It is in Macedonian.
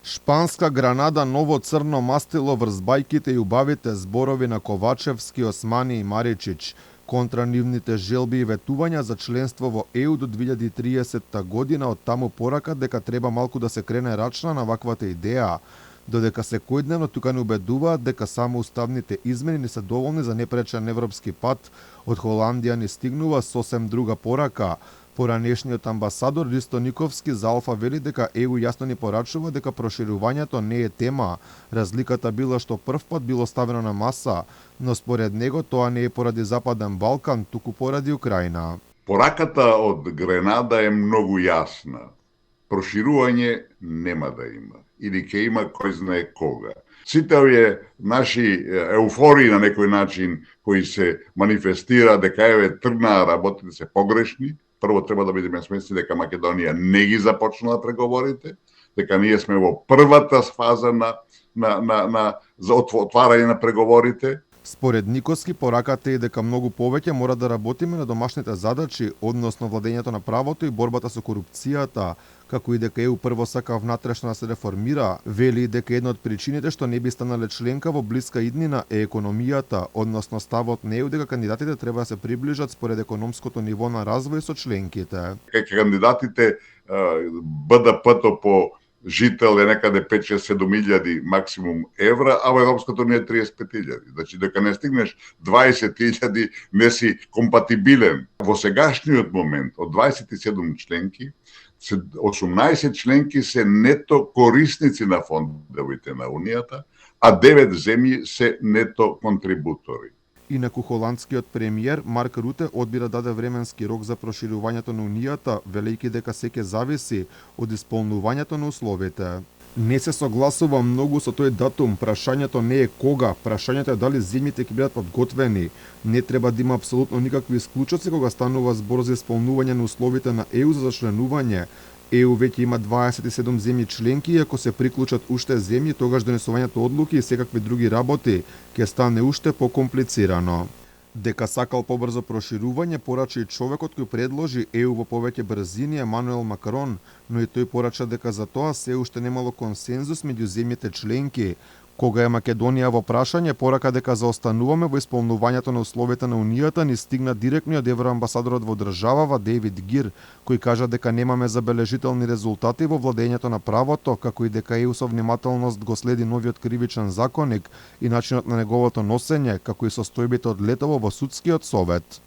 Шпанска Гранада ново црно мастило врз бајките и убавите зборови на Ковачевски, Османи и Маричич контра нивните желби и ветувања за членство во ЕУ до 2030 година, од таму порака дека треба малку да се крене рачна на ваквата идеја, додека секојдневно тука не убедуваат дека само уставните измени не се доволни за непречен европски пат. Од Холандија ни стигнува сосем друга порака. Поранешниот амбасадор Ристо Никовски за Алфа вели дека ЕУ јасно ни порачува дека проширувањето не е тема. Разликата била што првпат било ставено на маса, но според него тоа не е поради Западен Балкан, туку поради Украина. Пораката од Гренада е многу јасна. Проширување нема да има. Или ќе има кој знае кога. Сите овие наши еуфории на некој начин кои се манифестира дека еве тргнаа работите се погрешни. Прво треба да бидеме свесни дека Македонија не ги започнала преговорите, дека ние сме во првата фаза за отварање на преговорите. Според Никовски, пораката е дека многу повеќе мора да работиме на домашните задачи, односно владењето на правото и борбата со корупцијата, како и дека ЕУ прво сака внатрешно да се реформира. Вели дека една од причините што не би станале членка во блиска иднина е економијата, односно ставот на ЕУ дека кандидатите треба да се приближат според економското ниво на развој со членките. Кандидатите БДП-то по жител е некаде 5-6-7 илјади максимум евра, а во Европското не е 35 илјади. Значи, дека не стигнеш 20 илјади, не си компатибилен. Во сегашниот момент, од 27 членки, 18 членки се нето корисници на фондовите на Унијата, а 9 земји се нето контрибутори. Инаку холандскиот премиер Марк Руте одбира даде временски рок за проширувањето на Унијата, велејќи дека се ќе зависи од исполнувањето на условите. Не се согласува многу со тој датум, прашањето не е кога, прашањето е дали земјите ќе бидат подготвени. Не треба да има апсолутно никакви исклучоци кога станува збор за исполнување на условите на ЕУ за членување. ЕУ веќе има 27 земји членки и ако се приклучат уште земји, тогаш донесувањето одлуки и секакви други работи ќе стане уште покомплицирано. Дека сакал побрзо проширување, порача и човекот кој предложи ЕУ во повеќе брзини Емануел Макрон, но и тој порача дека за тоа се уште немало консензус меѓу земјите членки. Кога е Македонија во прашање, порака дека заостануваме во исполнувањето на условите на Унијата, ни стигна директно од евроамбасадорот во државава Дејвид Гир, кој кажа дека немаме забележителни резултати во владењето на правото, како и дека ЕУ со внимателност го следи новиот кривичен законник и начинот на неговото носење, како и состојбите од летово во судскиот совет.